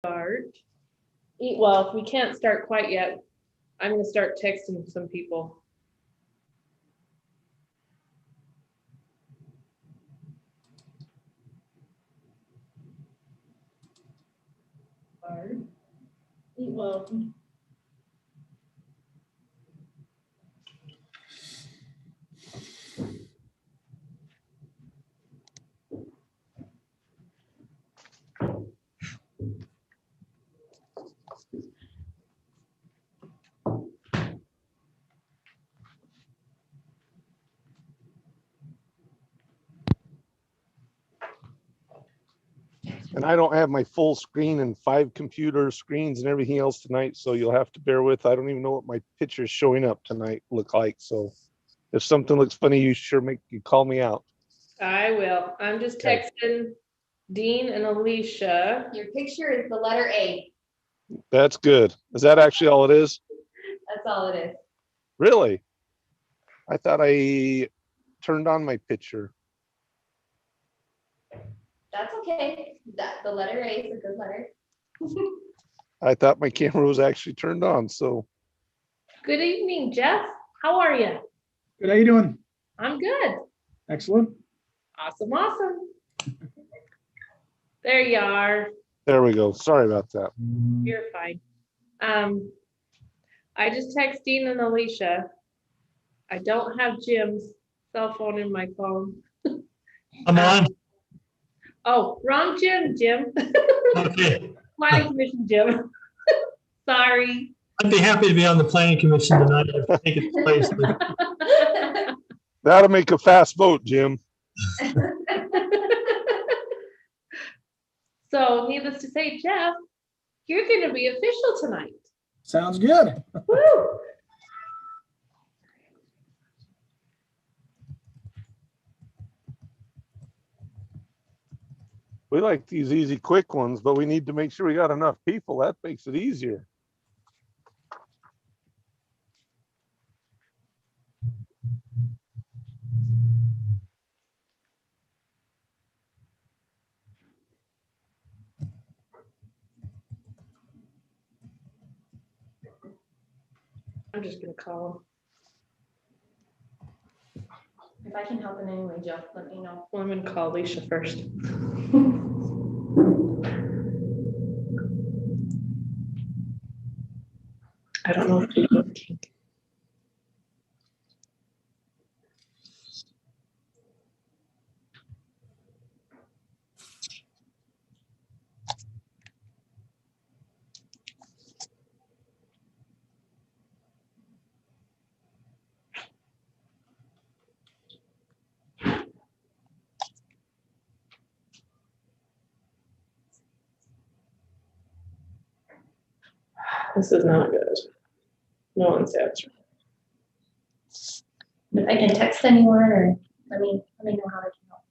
Start. Well, we can't start quite yet. I'm going to start texting some people. Eat well. And I don't have my full screen and 5 computer screens and everything else tonight, so you'll have to bear with. I don't even know what my pictures showing up tonight look like. So if something looks funny, you call me out. I will. I'm just Okay. texting Dean and Alicia. Your picture is the letter A. That's good. Is that actually all it is? That's all it is. Really? I thought I turned on my picture. That's okay. The letter A is a good letter. I thought my camera was actually turned on. So Good evening, Jeff. How are you? Good, how you doing? I'm good. Excellent. Awesome, awesome. There you are. there we go. Sorry about that. You're fine. I just text Dean and Alicia. I don't have Jim's cell phone in my phone. I'm on. Oh, wrong Jim. Okay. Planning Commission Jim. Sorry. I'd be happy to be on the planning commission tonight if take its place. but That'll make a fast vote, Jim. So needless to say, Jeff, you're going to be official tonight. Sounds good. Woo! We like these easy, quick ones, but we need to make sure we got enough people. That makes it easier. I'm just going to call If I can help in any way, Jeff, let me know. him. Well, I'm going to call Alicia first. I don't know if she's looking. This is not good. No one's answering. If I can text anyone or let me know how I can help.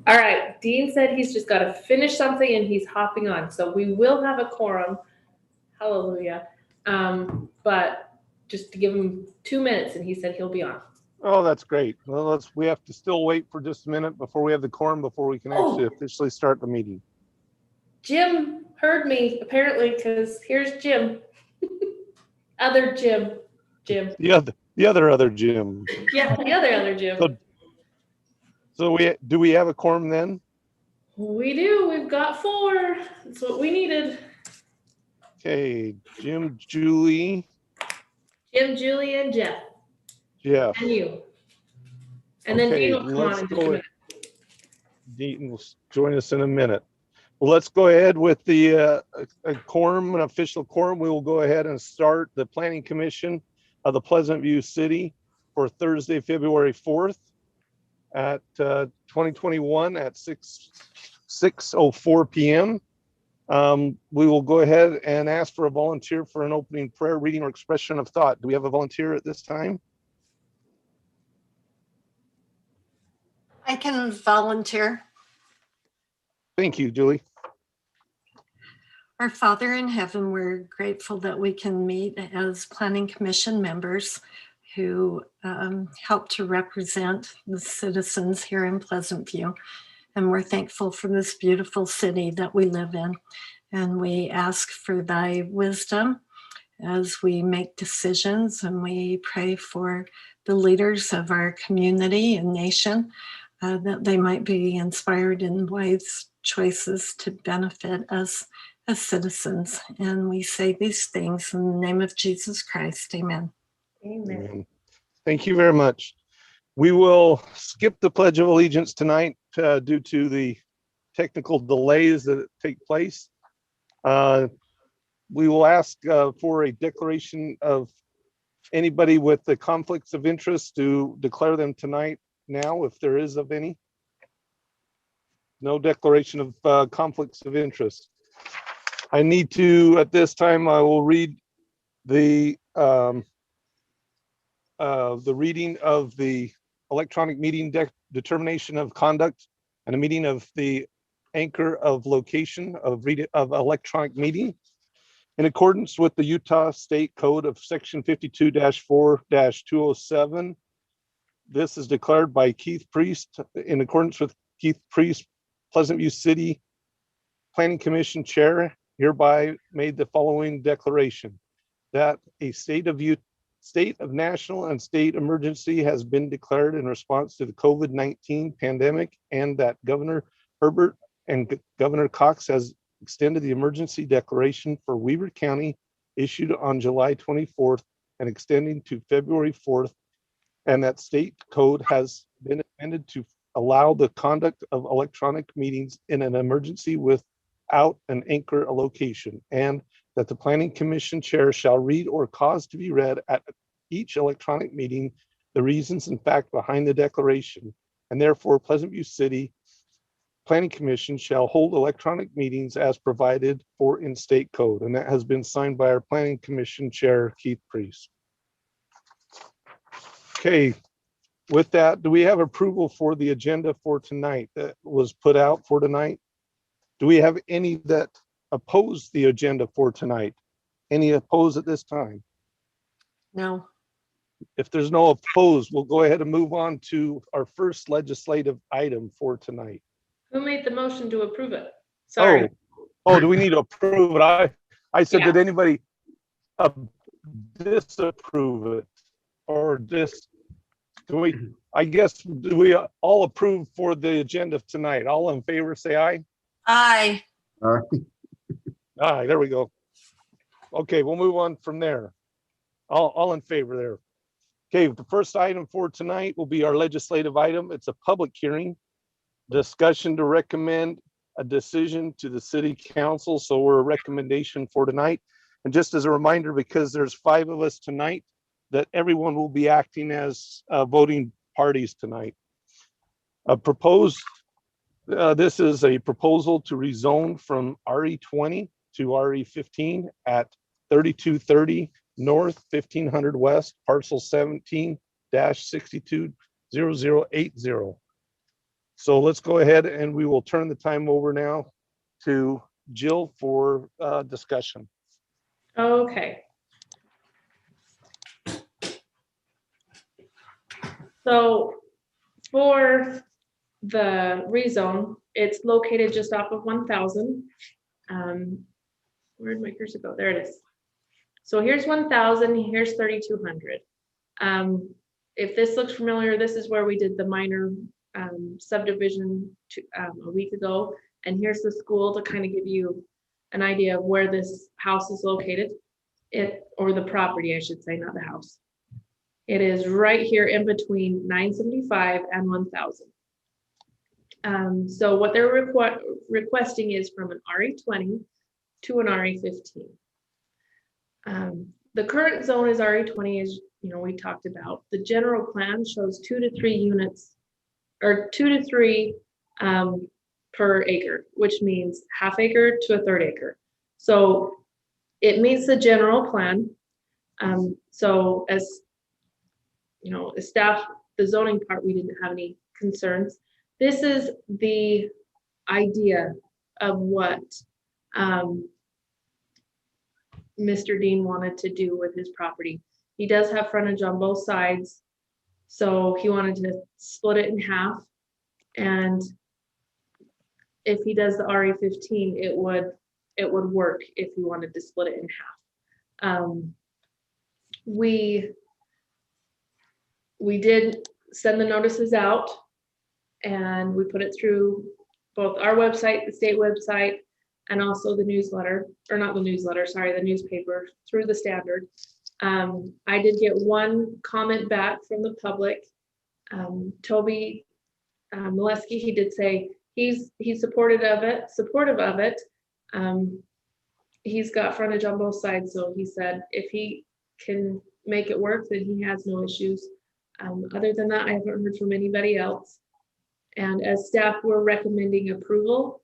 All right, Dean said he's just got to finish something and he's hopping on. So we will have a quorum. Hallelujah. But just to give him 2 minutes and he said he'll be on. Oh, that's great. Well, we have to still wait for just a minute before we have the quorum, before we can actually officially start the meeting. Jim heard me apparently because here's Jim. Other Jim. Jim. The other Jim. Yeah, the other Jim. So do we have a quorum then? We do. We've got 4. That's what we needed. Okay, Jim, Julie, Jim, Julie, and Jeff. Jeff. And you. And then Okay, Dean will come on let's in just go a with- minute. Dean will join us in a minute. Well, let's go ahead with the a quorum, an official quorum. We will go ahead and start the Planning Commission of the Pleasant View City for Thursday, February 4th at 2021 at 6:04 p.m. We will go ahead and ask for a volunteer for an opening prayer, reading, or expression of thought. Do we have a volunteer at this time? I can volunteer. Thank you, Julie. Our Father in heaven, we're grateful that we can meet as Planning Commission members who help to represent the citizens here in Pleasant View. And we're thankful for this beautiful city that we live in. And we ask for thy wisdom as we make decisions, and we pray for the leaders of our community and nation, that they might be inspired in wise choices to benefit us as citizens. And we say these things in the name of Jesus Christ. Amen. Amen. Thank you very much. We will skip the Pledge of Allegiance tonight due to the technical delays that take place. We will ask for a declaration of anybody with the conflicts of interest to declare them tonight now, if there is of any. No declaration of conflicts of interest. I need to, at this time, I will read the reading of the electronic meeting determination of conduct and a meeting of the anchor of location of electronic meeting. In accordance with the Utah State Code of Section 52-4-207, this is declared by Keith Priest. In accordance with Keith Priest, Pleasant View City Planning Commission Chair hereby made the following declaration: that a state of national and state emergency has been declared in response to the COVID-19 pandemic, and that Governor Herbert and Governor Cox has extended the emergency declaration for Weber County issued on July 24th and extending to February 4th, and that state code has been amended to allow the conduct of electronic meetings in an emergency without an anchor location, and that the Planning Commission Chair shall read or cause to be read at each electronic meeting the reasons and fact behind the declaration, and therefore Pleasant View City Planning Commission shall hold electronic meetings as provided for in state code. And that has been signed by our Planning Commission Chair, Keith Priest. Okay, with that, do we have approval for the agenda for tonight that was put out for tonight? Do we have any that oppose the agenda for tonight? Any opposed at this time? No. If there's no opposed, we'll go ahead and move on to our first legislative item for tonight. Who made the motion to approve it? Sorry. Oh, do we need to approve it? I said, Yeah. Did anybody disapprove it? Or do I guess, do we all approve for the agenda tonight? All in favor, say aye. Aye. Aye, there we go. Okay, we'll move on from there. All in favor there. Okay, the first item for tonight will be our legislative item. It's a public hearing. Discussion to recommend a decision to the city council. So we're a recommendation for tonight. And just as a reminder, because there's 5 of us tonight, that everyone will be acting as voting parties tonight. This is a proposal to rezone from RE20 to RE15 at 3230 North, 1500 West, parcel 17-620080. So let's go ahead and we will turn the time over now to Jill for discussion. Okay. So for the rezone, it's located just off of 1000. Where'd my cursor go? There it is. So here's 1000, here's 3200. If this looks familiar, this is where we did the minor subdivision a week ago. And here's the school to kind of give you an idea of where this house is located. Or the property, I should say, not the house. It is right here in between 975 and 1000. So what they're requesting is from an RE20 to an RE15. The current zone is RE20, as we talked about. The general plan shows 2 to 3 units, or 2 to 3 per acre, which means half acre to a third acre. So it meets the general plan. So as as staff, the zoning part, we didn't have any concerns. This is the idea of what Mr. Dean wanted to do with his property. He does have frontage on both sides, so he wanted to split it in half. And if he does the RE15, it would work if he wanted to split it in half. We did send the notices out, and we put it through both our website, the state website, and also the newsletter, or not the newsletter, sorry, the newspaper, through the Standard. I did get one comment back from the public. Toby Molesky, he did say he's supportive of it. He's got frontage on both sides, so he said if he can make it work, then he has no issues. Other than that, I haven't heard from anybody else. And as staff, we're recommending approval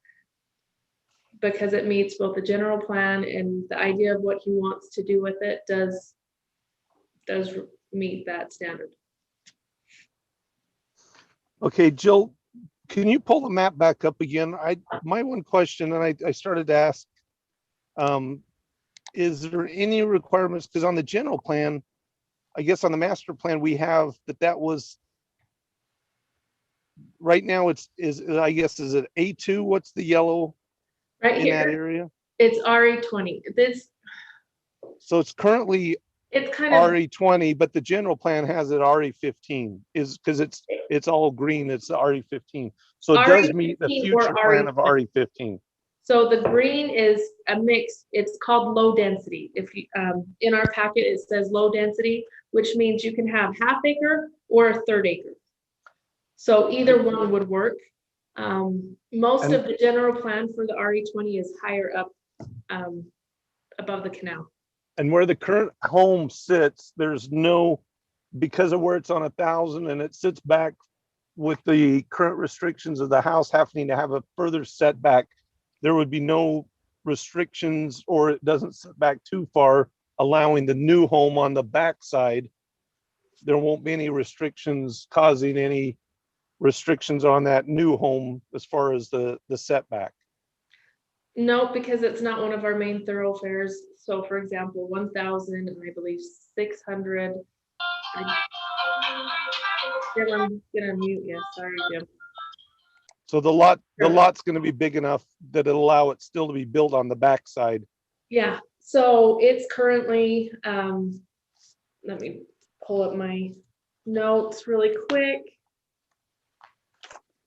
because it meets both the general plan and the idea of what he wants to do with it does meet that standard. Okay, Jill, can you pull the map back up again? My one question, and I started to ask, is there any requirements? Because on the general plan, I guess on the master plan, we have that was right now is it A2? What's the yellow Right in that here, area? it's RE20. So it's currently It's kind of RE20, but the general plan has it RE15 is because it's all green. It's the RE15. So it does meet the RE15 or future plan of RE15. So the green is a mix. It's called low density. If you in our packet it says low density, which means you can have half acre or a third acre. So either one would work. Most of the general plan for the RE20 is higher up above the canal. And where the current home sits, there's no, because of where it's on 1,000 and it sits back with the current restrictions of the house having to have a further setback, there would be no restrictions, or it doesn't set back too far, allowing the new home on the backside. There won't be any restrictions causing any restrictions on that new home as far as the setback. No, because it's not one of our main thoroughfares. So for example, 1,000 and I believe 600. Jim, I'm gonna mute you. Sorry, Jim. So the lot's going to be big enough that it'll allow it still to be built on the backside. Yeah, so it's currently, let me pull up my notes really quick.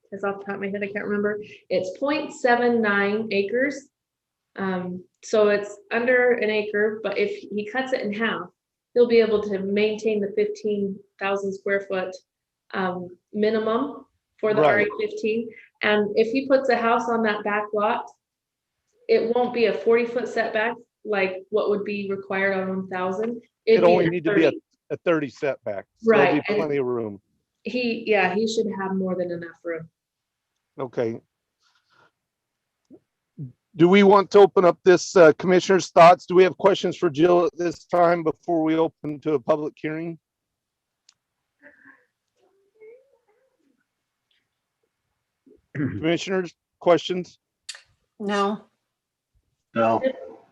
Because off the top of my head, I can't remember. It's 0.79 acres. So it's under an acre, but if he cuts it in half, he'll be able to maintain the 15,000 square foot minimum for the Right. RE15. And if he puts a house on that back lot, it won't be a 40-foot setback like what would be required on 1,000. It only need to be a 30 setback. So there'll Right, be plenty of room. he should have more than enough room. Okay. Do we want to open up this commissioner's thoughts? Do we have questions for Jill at this time before we open to a public hearing? Commissioners, questions? No, No.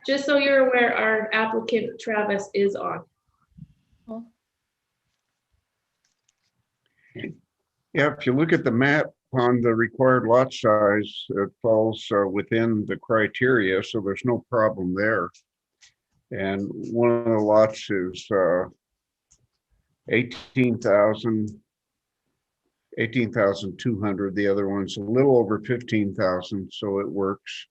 Just so you're aware, our applicant Travis is on. Yeah, if you look at the map on the required lot size, it falls within the criteria, so there's no problem there. And one of the lots is 18,200. The other one's a little over 15,000, so it works.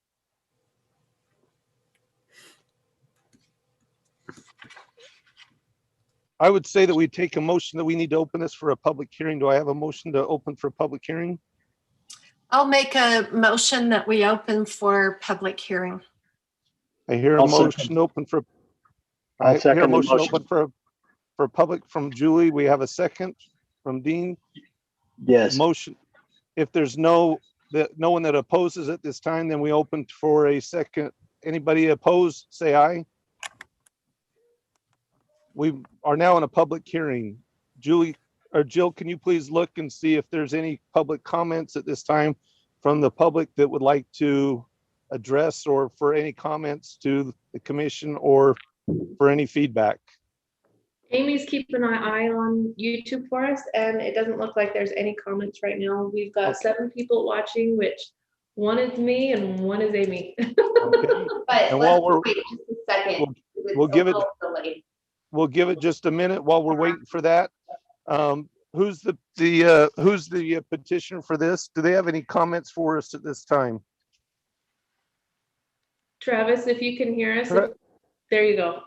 I would say that we take a motion that we need to open this for a public hearing. Do I have a motion to open for a public hearing? I'll make a motion that we open for public hearing. I hear a I'll second. motion open for. I'll I hear a second the motion motion. open for public from Julie. We have a second from Dean. Yes. Motion. If there's no one that opposes at this time, then we open for a second. Anybody opposed, say aye. We are now in a public hearing. Julie or Jill, can you please look and see if there's any public comments at this time from the public that would like to address, or for any comments to the commission, or for any feedback? Amy's keeping an eye on YouTube for us, and it doesn't look like there's any comments right now. We've got Okay. 7 people watching, which one is me and one is Amy. Okay. But And while let's we're- wait just a second. we'll- It's we'll a give it- little delayed. We'll give it just a minute while we're waiting for that. Who's the petitioner for this? Do they have any comments for us at this time? Travis, if you can hear us, Tra- there you go.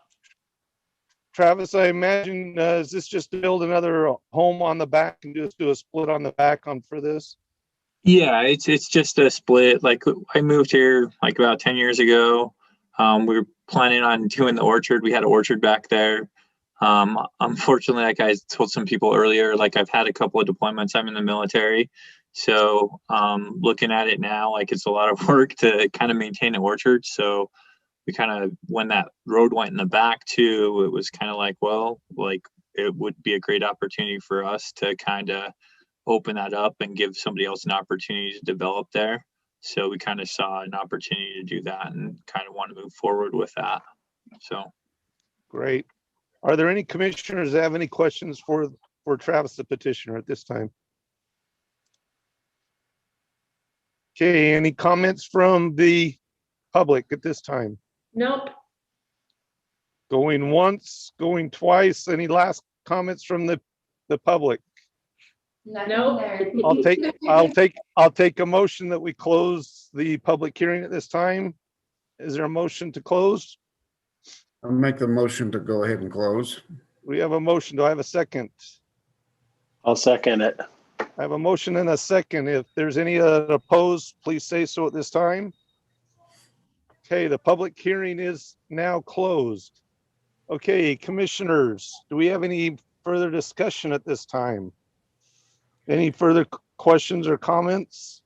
Travis, I imagine, is this just to build another home on the back and just do a split on the back for this? Yeah, it's just a split. Like I moved here like about 10 years ago. We were planning on doing the orchard. We had an orchard back there. Unfortunately, like I told some people earlier, like I've had a couple of deployments. I'm in the military. So looking at it now, like it's a lot of work to kind of maintain an orchard. So we kind of, when that road went in the back too, it was kind of like, well, like it would be a great opportunity for us to kind of open that up and give somebody else an opportunity to develop there. So we kind of saw an opportunity to do that and kind of want to move forward with that. So. Great. Are there any commissioners that have any questions for Travis, the petitioner, at this time? Okay, any comments from the public at this time? Nope. Going once, going twice. Any last comments from the public? Nothing Nope. there. I'll take a motion that we close the public hearing at this time. Is there a motion to close? I'll make the motion to go ahead and close. We have a motion. Do I have a second? I'll second it. I have a motion and a second. If there's any opposed, please say so at this time. Okay, the public hearing is now closed. Okay, commissioners, do we have any further discussion at this time? Any further questions or comments?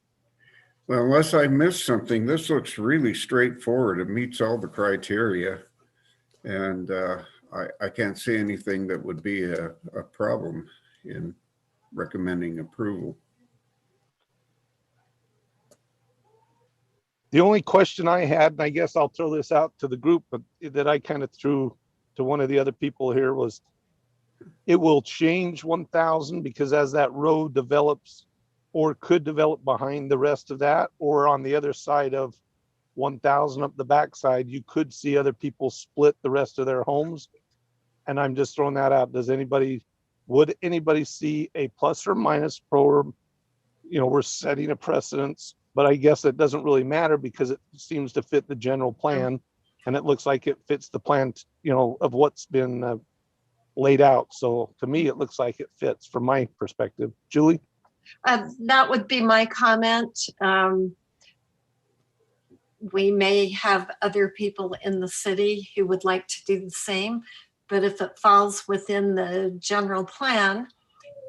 Well, unless I missed something, this looks really straightforward. It meets all the criteria. And I can't see anything that would be a problem in recommending approval. The only question I had, and I guess I'll throw this out to the group, but that I kind of threw to one of the other people here, was it will change 1,000 because as that road develops or could develop behind the rest of that, or on the other side of 1,000 up the backside, you could see other people split the rest of their homes. And I'm just throwing that out. Would anybody see a plus or minus for, we're setting a precedence, but I guess it doesn't really matter because it seems to fit the general plan. And it looks like it fits the plan, of what's been laid out. So to me, it looks like it fits from my perspective. Julie? That would be my comment. We may have other people in the city who would like to do the same, but if it falls within the general plan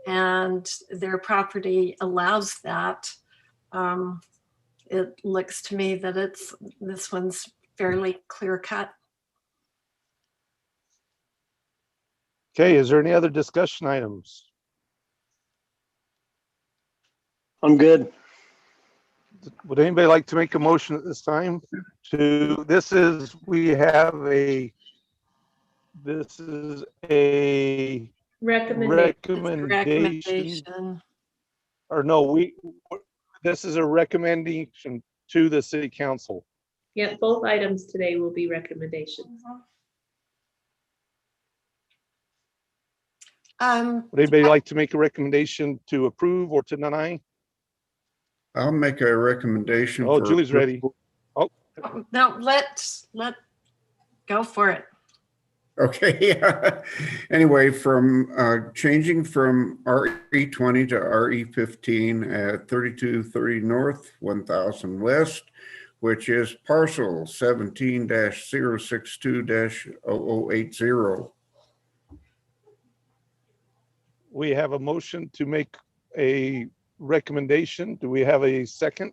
and their property allows that, it looks to me that this one's fairly clear cut. Okay, is there any other discussion items? I'm good. Would anybody like to make a motion at this time we have a Recommendation. recommendation, or no, this is a recommendation to the city council. Yeah, both items today will be recommendations. Would anybody like to make a recommendation to approve or to deny? I'll make a recommendation. Oh, for Julie's ready. No, let go for it. Okay, anyway, from changing from RE20 to RE15 at 3230 North, 1000 West, which is parcel 17-062-0080. We have a motion to make a recommendation. Do we have a second?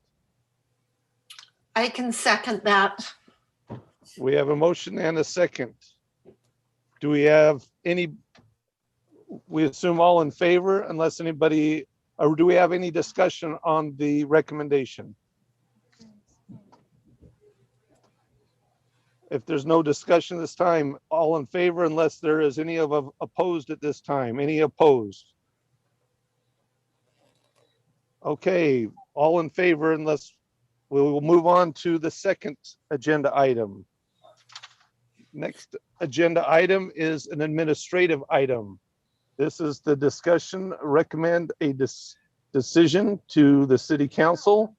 I can second that. We have a motion and a second. Do we have any, we assume all in favor unless anybody, or do we have any discussion on the recommendation? If there's no discussion this time, all in favor unless there is any of opposed at this time. Any opposed? Okay, all in favor unless we will move on to the second agenda item. Next agenda item is an administrative item. This is the discussion, recommend a decision to the city council,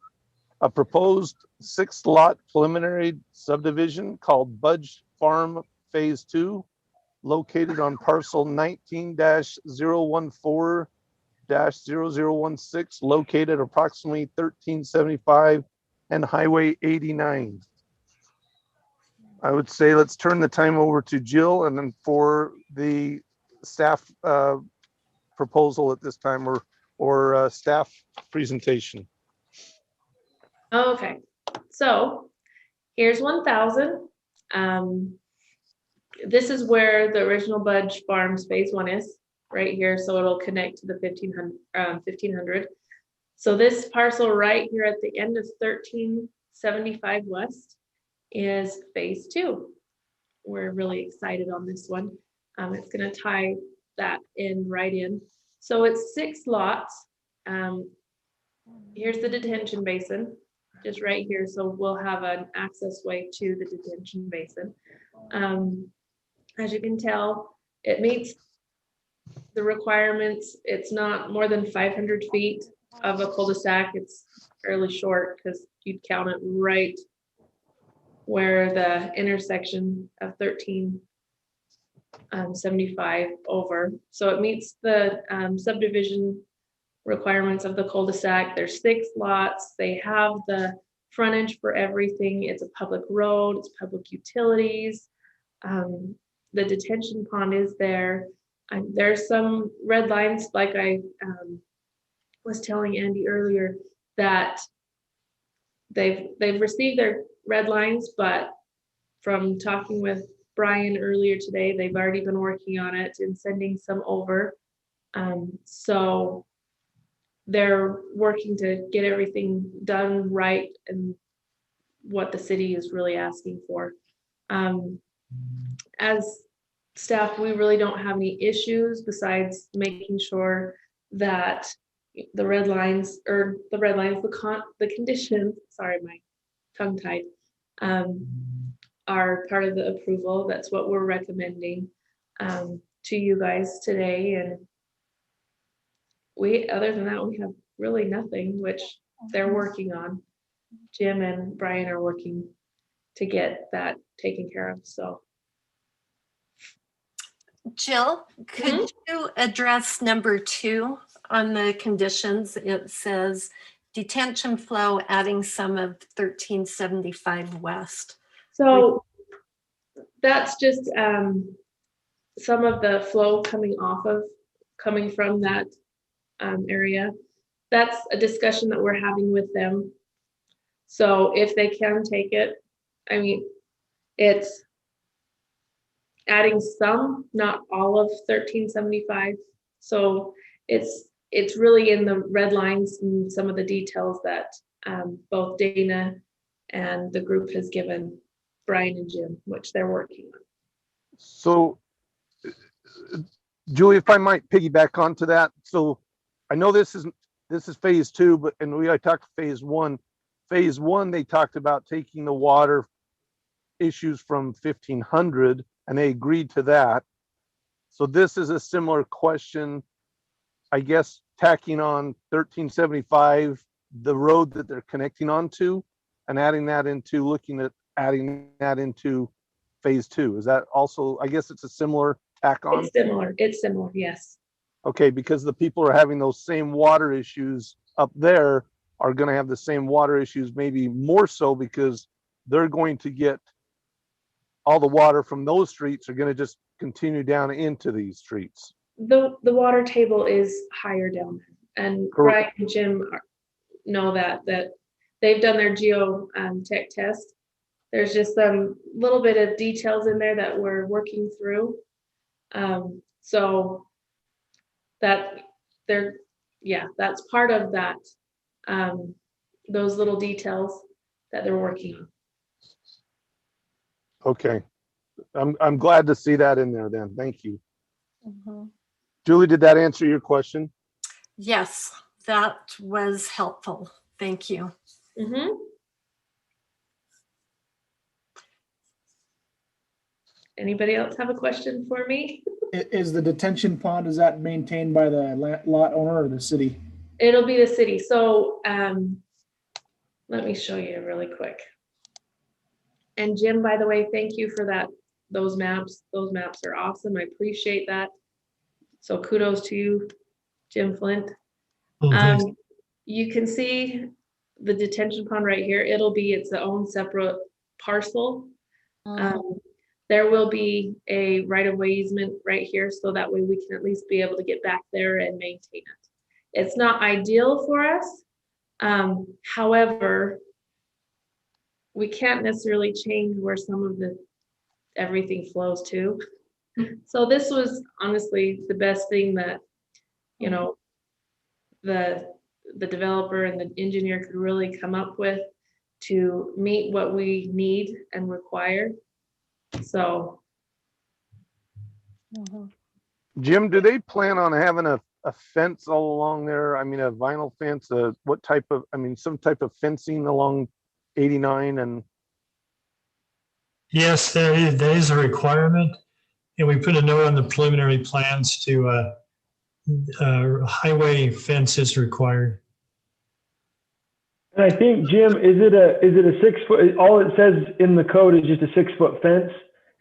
a proposed 6-lot preliminary subdivision called Budge Farm Phase 2, located on parcel 19-014-0016, located approximately 1375 and Highway 89. I would say let's turn the time over to Jill and then for the staff proposal at this time or staff presentation. Okay, so here's 1000. This is where the original Budge Farms Phase 1 is, right here. So it'll connect to the 1500. So this parcel right here at the end of 1375 West is Phase 2. We're really excited on this one. It's going to tie that in right in. So it's 6 lots. Here's the detention basin, just right here. So we'll have an access way to the detention basin. As you can tell, it meets the requirements. It's not more than 500 feet of a cul-de-sac. It's fairly short because you'd count it right where the intersection of 1375 over. So it meets the subdivision requirements of the cul-de-sac. There's 6 lots. They have the frontage for everything. It's a public road, it's public utilities. The detention pond is there. There's some red lines, like I was telling Andy earlier, that they've received their red lines, but from talking with Brian earlier today, they've already been working on it and sending some over. So they're working to get everything done right and what the city is really asking for. As staff, we really don't have any issues besides making sure that the red lines, the conditions, sorry, my tongue tied, are part of the approval. That's what we're recommending to you guys today. And other than that, we have really nothing, which they're working on. Jim and Brian are working to get that taken care of. So Jill, could you address number 2 on the conditions? It says detention flow adding some of 1375 West. So that's just some of the flow coming from that area. That's a discussion that we're having with them. So if they can take it, I mean, it's adding some, not all of 1375. So it's really in the red lines and some of the details that both Dana and the group has given Brian and Jim, which they're working on. So Julie, if I might piggyback onto that. So I know this is Phase 2, but I talked Phase 1. Phase 1, they talked about taking the water issues from 1500 and they agreed to that. So this is a similar question, I guess, tacking on 1375, the road that they're connecting onto, and adding that into, looking at adding that into phase 2. Is that also, I guess it's a similar tack on? It's similar, yes. Okay, because the people are having those same water issues up there are going to have the same water issues, maybe more so because they're going to get all the water from those streets are going to just continue down into these streets. The water table is higher down there, and Brian and Jim know that they've done their tech test. There's just some little bit of details in there that we're working through. So that that's part of that, those little details that they're working on. Okay. I'm glad to see that in there then. Thank you. Mhm. Julie, did that answer your question? Yes, that was helpful. Thank you. Mm-hmm. Anybody else have a question for me? Is the detention pond, is that maintained by the lot owner or the city? It'll be the city. So let me show you really quick. And Jim, by the way, thank you for that. Those maps are awesome. I appreciate that. So kudos to you, Jim Flint. Oh, thanks. You can see the detention pond right here. It'll be its own separate parcel. There will be a right-of-way easement right here, so that way we can at least be able to get back there and maintain it. It's not ideal for us. However, we can't necessarily change where some of everything flows to. So this was honestly the best thing that, you know, the developer and the engineer could really come up with to meet what we need and require. So. Jim, do they plan on having a fence all along there? I mean, a vinyl fence, what type of, I mean, some type of fencing along 89 and. Yes, there is a requirement. And we put a note on the preliminary plans to highway fence is required. And I think, Jim, is it a 6 foot, all it says in the code is just a 6 foot fence.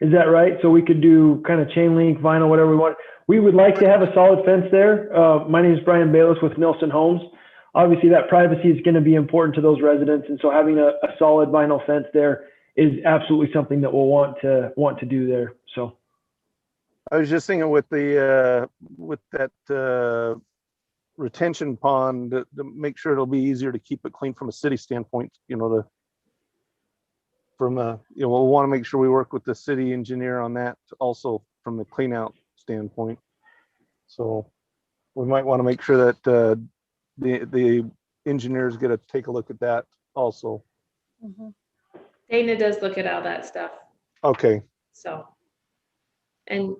Is that right? So we could do kind of chain link, vinyl, whatever we want. We would like to have a solid fence there. My name is Brian Bayless with Nilson Homes. Obviously that privacy is going to be important to those residents. And so having a solid vinyl fence there is absolutely something that we'll want to do there. So. I was just thinking with that retention pond to make sure it'll be easier to keep it clean from a city standpoint, you know, we'll want to make sure we work with the city engineer on that also from the clean out standpoint. So we might want to make sure that the engineers get to take a look at that also. Dana does look at all that stuff. Okay. So, and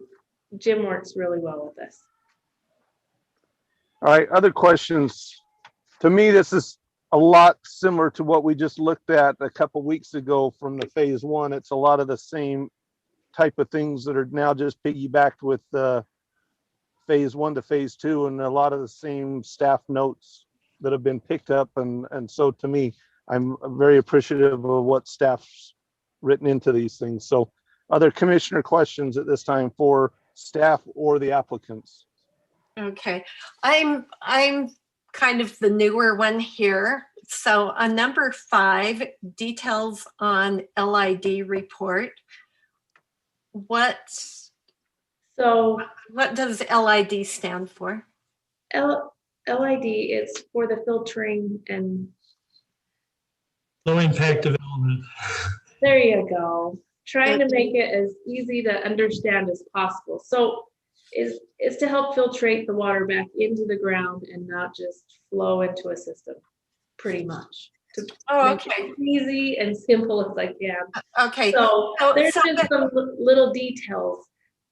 Jim works really well with this. All right, other questions? To me, this is a lot similar to what we just looked at a couple weeks ago from the phase 1. It's a lot of the same type of things that are now just piggybacked with phase 1 to phase 2, and a lot of the same staff notes that have been picked up. And so to me, I'm very appreciative of what staff's written into these things. So other commissioner questions at this time for staff or the applicants? Okay, I'm kind of the newer one here. So on number 5, details on LID report. What does LID stand for? LID is for the filtering and Low impact development. there you go. Trying to make it as easy to understand as possible. So is to help filtrate the water back into the ground and not just flow into a system, pretty much. To make it easy and simple as I can. Okay. So there's just some little details.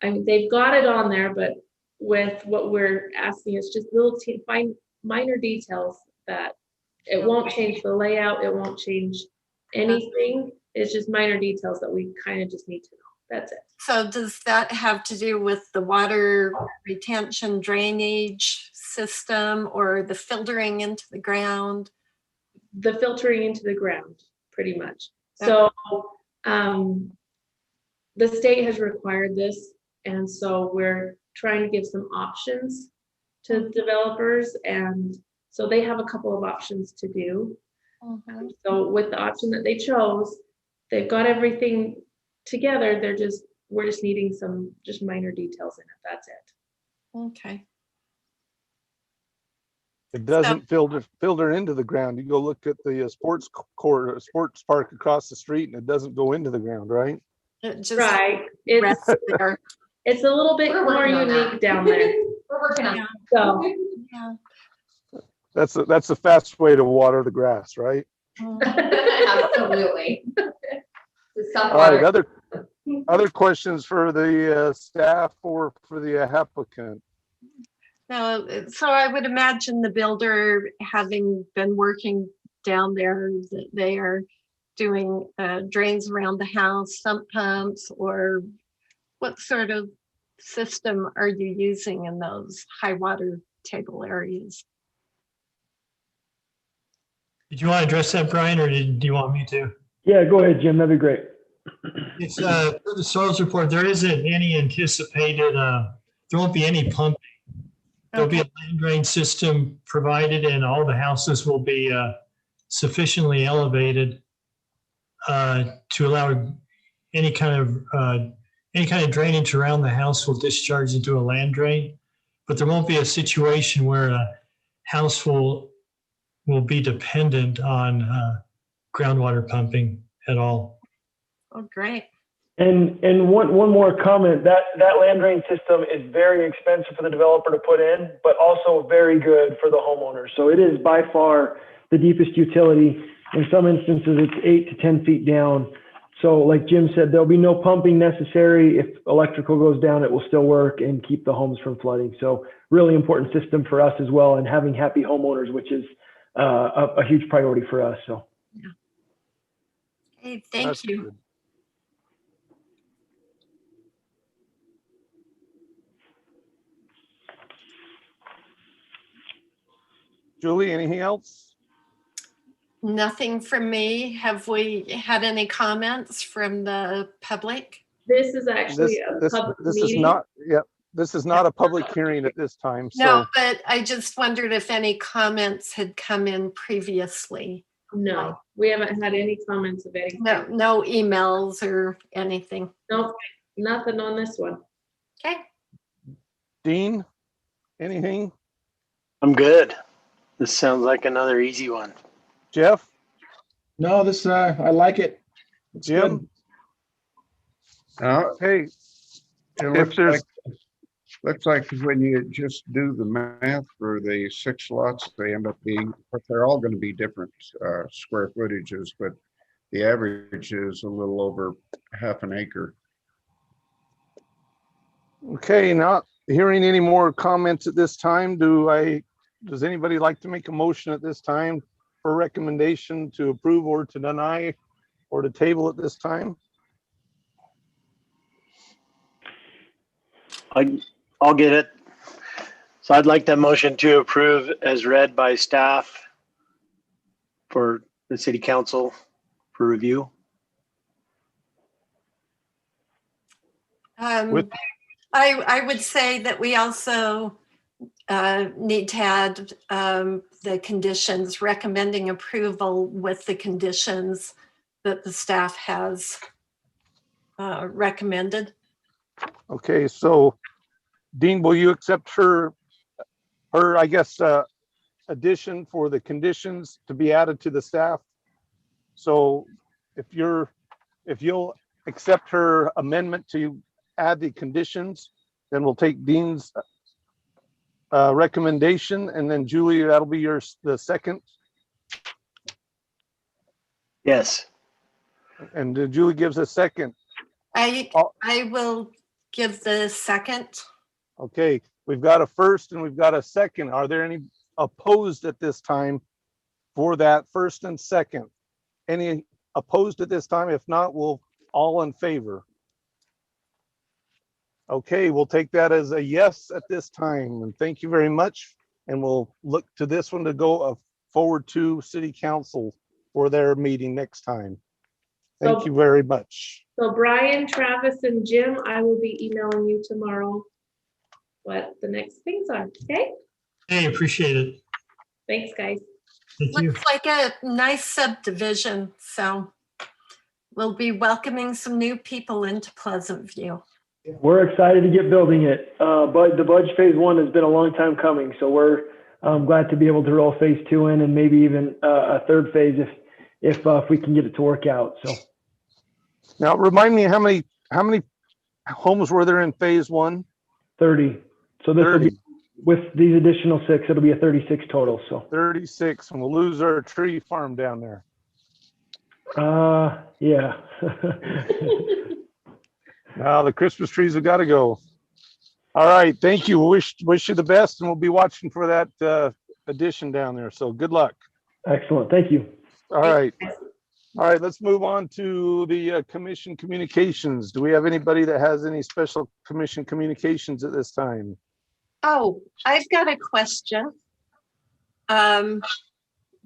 I mean, they've got it on there, but with what we're asking, it's just little minor details that it won't change the layout. It won't change anything. It's just minor details that we kind of just need to know. That's it. So does that have to do with the water retention drainage system or the filtering into the ground? The filtering into the ground, pretty much. So the state has required this, and so we're trying to give some options to developers, and so they have a couple of options to do. So with the option that they chose, they've got everything together. We're just needing some just minor details in it. That's it. Okay. It doesn't filter into the ground. You go look at the sports park across the street, and it doesn't go into the ground, right? It just Right. It's rests there. it's a little bit We're more working on that. unique down there. We're working on it. So Yeah. That's the fast way to water the grass, right? Absolutely. The stuff All right, water. other questions for the staff or for the applicant? No, so I would imagine the builder, having been working down there, that they are doing drains around the house, sump pumps, or what sort of system are you using in those high water table areas? Did you want to address that, Brian, or do you want me to? Yeah, go ahead, Jim. That'd be great. It's for the soils report, there isn't any anticipated, there won't be any pumping. There'll be a land drain system provided, and all the houses will be sufficiently elevated to allow any kind of drainage around the house will discharge into a land drain. But there won't be a situation where a house will be dependent on groundwater pumping at all. Oh, great. And one more comment, that land drain system is very expensive for the developer to put in, but also very good for the homeowner. So it is by far the deepest utility. In some instances, it's 8 to 10 feet down. So like Jim said, there'll be no pumping necessary. If electrical goes down, it will still work and keep the homes from flooding. So really important system for us as well, and having happy homeowners, which is a huge priority for us. So. Yeah. Hey, thank That's you. good. Julie, anything else? Nothing from me. Have we had any comments from the public? this is actually a public This is meeting. not, yeah, this is not a public hearing at this time, No, so but I just wondered if any comments had come in previously. No, we haven't had any comments of anything. No emails or anything. Nope, nothing on this one. Okay. Dean, anything? I'm good. This sounds like another easy one. Jeff, No, this, I like it. It's Jim? Now, Hey, it if there's, looks like when you just do the math for the 6 lots, they end up being, but they're all going to be different square footages, but the average is a little over half an acre. okay, not hearing any more comments at this time, does anybody like to make a motion at this time for recommendation to approve or to deny or to table at this time? I'll get it. So I'd like that motion to approve as read by staff for the city council for review. With- I would say that we also need to add the conditions, recommending approval with the conditions that the staff has recommended. Okay, so Dean, will you accept her, I guess, addition for the conditions to be added to the staff? So if you'll accept her amendment to add the conditions, then we'll take Dean's recommendation, and then Julie, that'll be the second. Yes. And Julie gives a second. I will give the second. Okay, we've got a first and we've got a second. Are there any opposed at this time for that first and second? Any opposed at this time? If not, we'll all in favor. Okay, we'll take that as a yes at this time, and thank you very much. And we'll look to this one to go forward to city council for their meeting next time. Thank you very much. So Brian, Travis, and Jim, I will be emailing you tomorrow what the next things are, okay? Hey, appreciate it. Thanks, guys. Thank you. Looks like a nice subdivision, so we'll be welcoming some new people into Pleasant View. We're excited to get building it. But the Budge Phase 1 has been a long time coming, so we're glad to be able to roll Phase 2 in and maybe even a third phase if we can get it to work out. So Now, remind me how many homes were there in phase 1? 30. So this will 30. be with these additional 6. It'll be a 36 total. So 36, and we'll lose our tree farm down there. yeah. Now the Christmas trees have got to go. All right, thank you. Wish you the best, and we'll be watching for that addition down there. So good luck. Excellent. Thank you. All right. All right, let's move on to the commission communications. Do we have anybody that has any special commission communications at this time? Oh, I've got a question.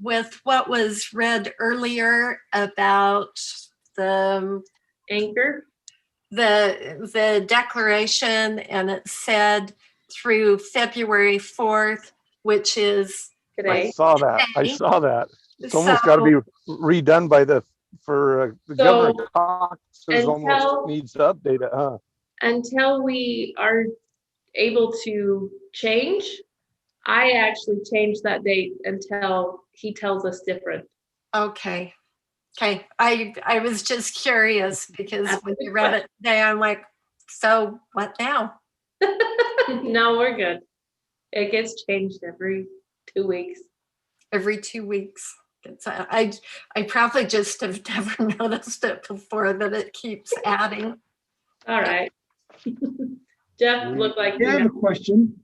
With what was read earlier about the Anchor? the declaration, and it said through February 4th, which is I Today. saw that. I saw that. It's almost got to be redone by the Governor Cox is until- almost needs to update it, huh? Until we are able to change, I actually changed that date until he tells us different. okay. Okay, I was just curious because when you read it today, I'm like, so what now? No, we're good. It gets changed every 2 weeks. Every 2 weeks. I probably just have never noticed it before that it keeps adding. All right. Jeff looked like Yeah, I have you a question.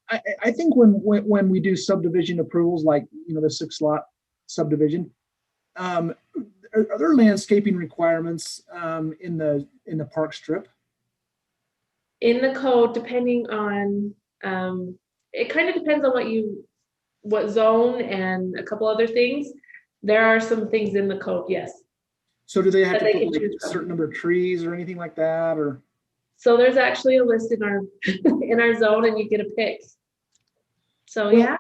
I think when we do subdivision approvals, like, the 6-lot subdivision, are there landscaping requirements in the park strip? in the code, depending on, it kind of depends on what zone and a couple other things. There are some things in the code, yes. So do they have That to they put can like choose a from. certain number of trees or anything like that, or? So there's actually a list in our in our zone, and you get a pick. So Well, yeah,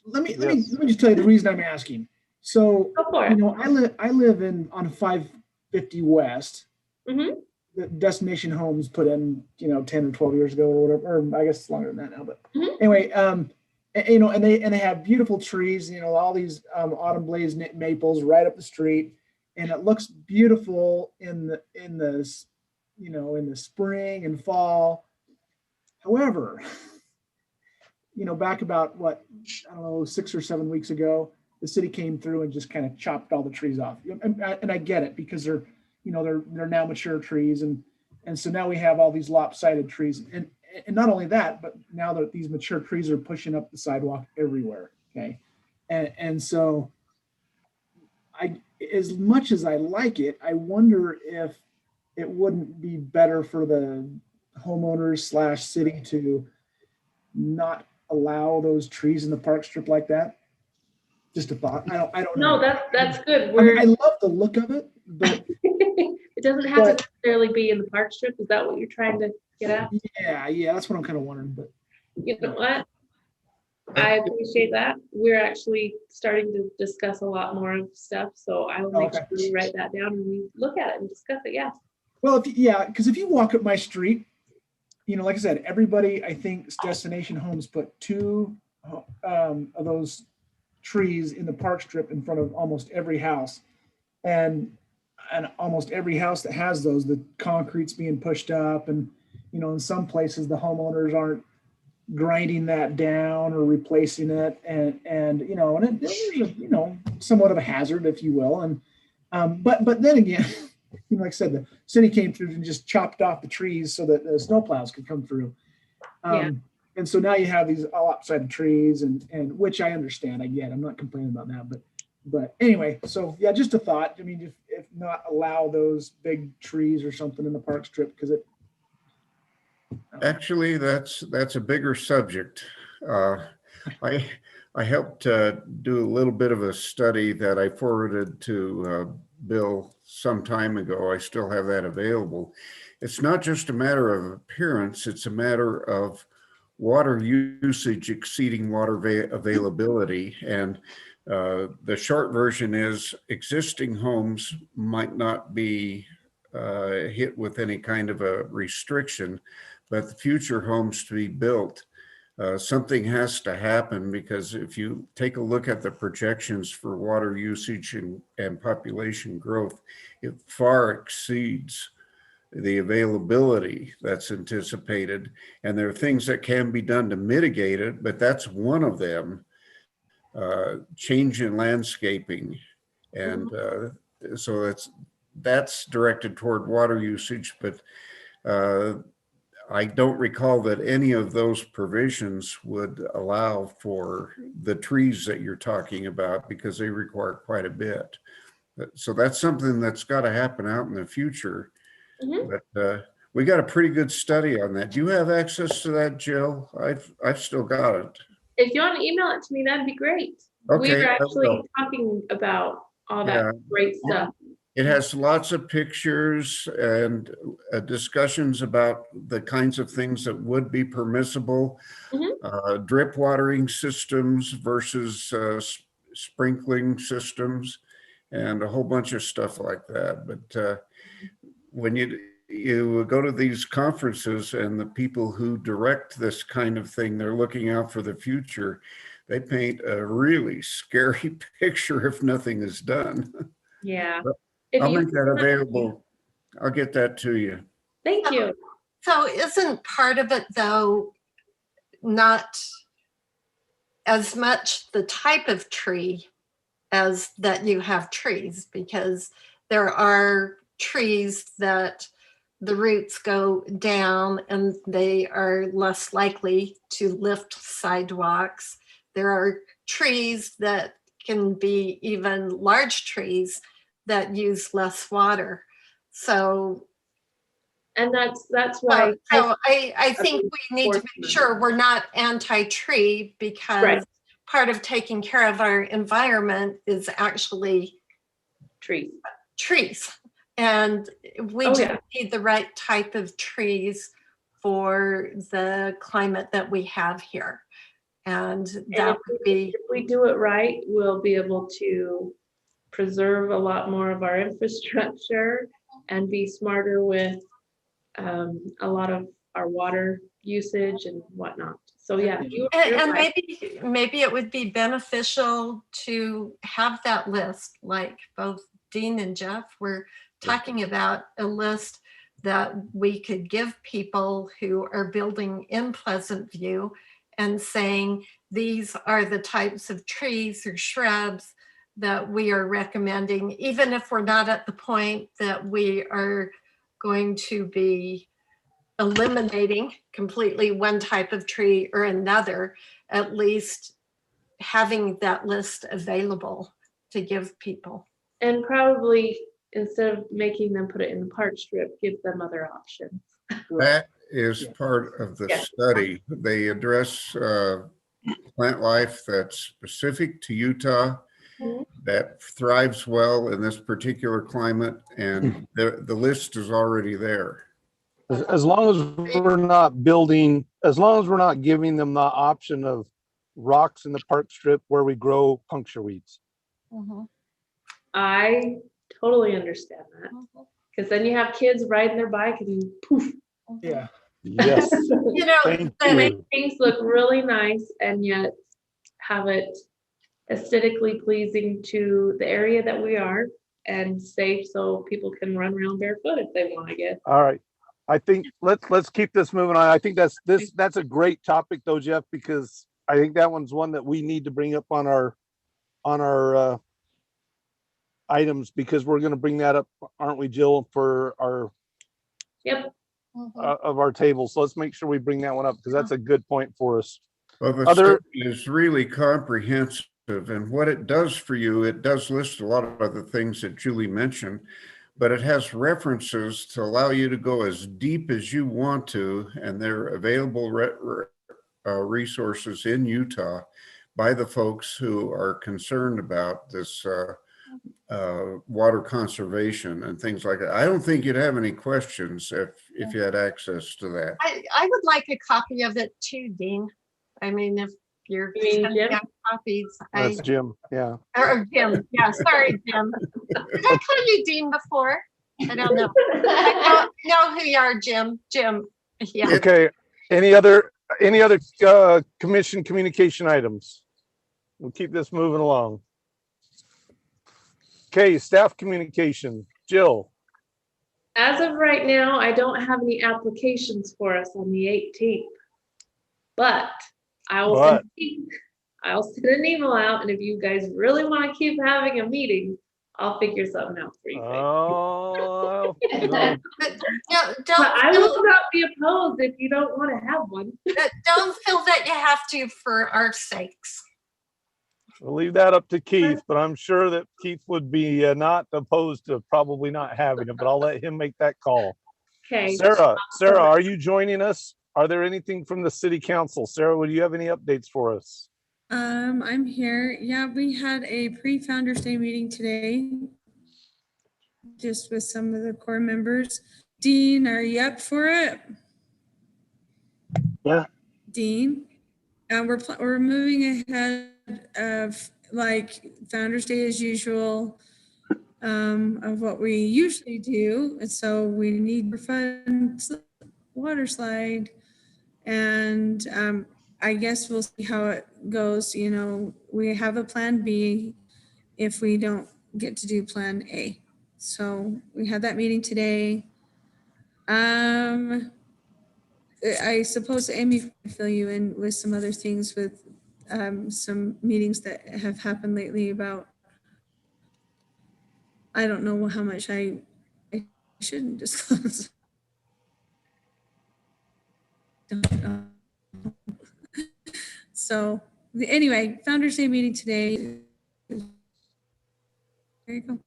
Let me Yes. just tell you the reason I'm asking. So, go for it. I live on 550 West. Mhm. The Destination Homes put in, 10 or 12 years ago or whatever, or I guess it's longer than that now, but Mhm. anyway, and they have beautiful trees, all these autumn blaze maples right up the street, and it looks beautiful in the spring and fall. However, back about I don't know, 6 or 7 weeks ago, the city came through and just kind of chopped all the trees off. And I get it, because they're now mature trees, and so now we have all these lopsided trees, and not only that, but now that these mature trees are pushing up the sidewalk everywhere. Okay, and so as much as I like it, I wonder if it wouldn't be better for the homeowners / city to not allow those trees in the park strip like that. Just a thought. I don't know. No, that's good. I love the look of it, but It doesn't have to necessarily be in the park strip. Is that what you're trying to get at? yeah, that's what I'm kind of wondering. But You know what? I appreciate that. We're actually starting to discuss a lot more of stuff, so I will make Okay. sure we write that down and we look at it and discuss it. Yeah. well, because if you walk up my street, like I said, everybody, I think Destination Homes put 2 of those trees in the park strip in front of almost every house, and almost every house that has those, the concrete's being pushed up, and in some places the homeowners aren't grinding that down or replacing it, and there's somewhat of a hazard, if you will, and but then again, like I said, the city came through and just chopped off the trees so that the snowplows could come through. Yeah. And so now you have these all upside trees, and which I understand, I get. I'm not complaining about that, but anyway, so yeah, just a thought. I mean, if not allow those big trees or something in the park strip, because it. Actually, that's a bigger subject. I helped do a little bit of a study that I forwarded to bill some time ago. I still have that available. It's not just a matter of appearance, it's a matter of water usage exceeding water availability. And the short version is existing homes might not be hit with any kind of a restriction, but the future homes to be built, something has to happen, because if you take a look at the projections for water usage and population growth, it far exceeds the availability that's anticipated. And there are things that can be done to mitigate it, but that's one of them. Change in landscaping. And so that's directed toward water usage, but I don't recall that any of those provisions would allow for the trees that you're talking about, because they require quite a bit. So that's something that's got to happen out in the future. But we got a pretty good study on that. Do you have access to that, Jill? I've still got it. If you want to email it to me, that'd be great. We Okay, were I actually will. talking about all that great stuff. It has lots of pictures and discussions about the kinds of things that would be permissible. Drip watering systems versus sprinkling systems, and a whole bunch of stuff like that. But when you go to these conferences, and the people who direct this kind of thing, they're looking out for the future, they paint a really scary picture if nothing is done. Yeah. I'll make that available. I'll get that to you. Thank you. So isn't part of it, though, not as much the type of tree as that you have trees? Because there are trees that the roots go down and they are less likely to lift sidewalks. There are trees that can be even large trees that use less water. So, and that's why. So I think we need to make sure we're not anti-tree, because part of taking care of our environment is actually trees. And we do need the right type of trees for the climate that we have here. And that would be, if we do it right, we'll be able to preserve a lot more of our infrastructure and be smarter with a lot of our water usage and whatnot. So yeah, and maybe it would be beneficial to have that list, like both Dean and Jeff were talking about, a list that we could give people who are building in Pleasant View, and saying these are the types of trees or shrubs that we are recommending, even if we're not at the point that we are going to be eliminating completely one type of tree or another, at least having that list available to give people. And probably, instead of making them put it in the park strip, give them other options. That is part of the study. They address plant life that's specific to Utah, that thrives well in this particular climate, and the list is already there. As long as we're not building, as long as we're not giving them the option of rocks in the park strip where we grow puncture weeds. I totally understand that, because then you have kids riding their bike and poof. Yeah. Yes. You know, that make things look really nice and yet have it aesthetically pleasing to the area that we are, and safe so people can run around barefoot if they want to get. All right. I think let's keep this moving on. I think that's a great topic though, Jeff, because I think that one's one that we need to bring up on our items, because we're going to bring that up, aren't we, Jill, for our of our table. So let's make sure we bring that one up, because that's a good point for us. Well, the study is really comprehensive, and what it does for you, it does list a lot of other things that Julie mentioned, but it has references to allow you to go as deep as you want to, and they're available resources in Utah by the folks who are concerned about this water conservation and things like that. I don't think you'd have any questions if you had access to that. I would like a copy of it too, Dean. I mean, if you're You mean sending Jim? out copies, That's Jim. Yeah. or Jim, yeah, sorry, Jim. Did I call you Dean before? I don't know. I don't know who you are, Jim. Jim, yeah. Okay. Any other commission communication items? We'll keep this moving along. Okay, staff communication. Jill. As of right now, I don't have any applications for us on the 18th. But I'll send an email out, and if you guys really want to keep having a meeting, I'll figure something out for you guys. Oh, no. But But I will not be opposed if you don't want to have one. don't feel that you have to for our sakes. We'll leave that up to Keith, but I'm sure that Keith would be not opposed to probably not having it, but I'll let him make that call. Okay. Sarah, are you joining us? Are there anything from the city council? Sarah, would you have any updates for us? I'm here. Yeah, we had a pre-Founders Day meeting today, just with some of the core members. Dean, are you up for it? Yeah. Dean, we're moving ahead of like Founders Day as usual, of what we usually do, and so we need for fun water slide, and I guess we'll see how it goes. You know, we have a plan B if we don't get to do plan A. So we had that meeting today. I suppose Amy can fill you in with some other things with some meetings that have happened lately about, I don't know how much I shouldn't disclose. So anyway, Founders Day meeting today. There you go.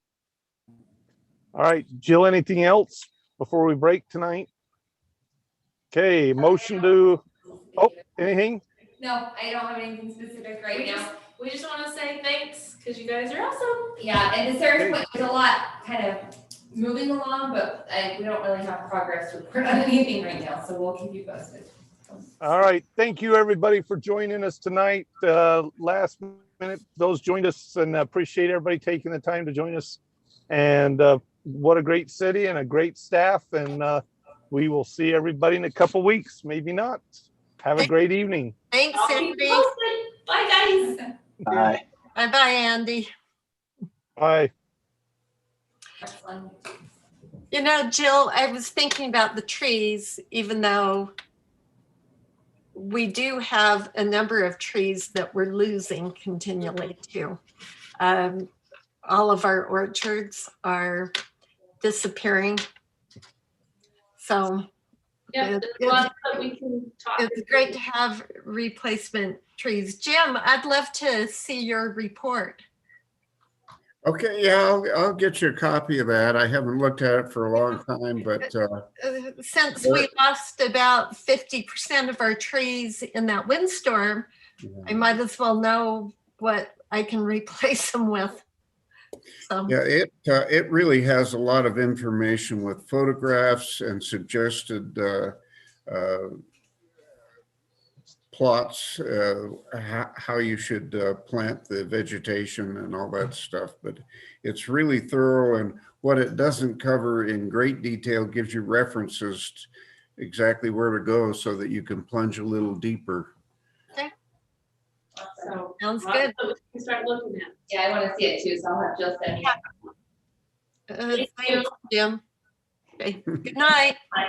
All right, Jill, anything else before we break tonight? Okay, motion to, anything? No, I don't have anything specific right now. We just want to say thanks because you guys are awesome. Yeah, and to Sarah's point, there's a lot kind of moving along, but we don't really have progress to report on anything right now, so we'll keep you posted. All right, thank you everybody for joining us tonight. Last minute, those joined us, and appreciate everybody taking the time to join us. And what a great city and a great staff, and we will see everybody in a couple weeks, maybe not. Have a great evening. Thanks, I'll keep Andy. you posted. Bye, guys. Bye. Bye-bye, Andy. Bye. You know, Jill, I was thinking about the trees, even though we do have a number of trees that we're losing continually too. All of our orchards are disappearing. So Yeah, there's lots that we can talk. it's great to have replacement trees. Jim, I'd love to see your report. Okay, yeah, I'll get you a copy of that. I haven't looked at it for a long time, but Since we lost about 50% of our trees in that windstorm, I might as well know what I can replace them with. So, yeah, it really has a lot of information with photographs and suggested plots, how you should plant the vegetation and all that stuff. But it's really thorough, and what it doesn't cover in great detail gives you references to exactly where to go so that you can plunge a little deeper. So sounds lots good. that we can start looking at. Yeah, I want to see it too, so I'll have Jill send me. Thanks, Jim. Okay. Good night.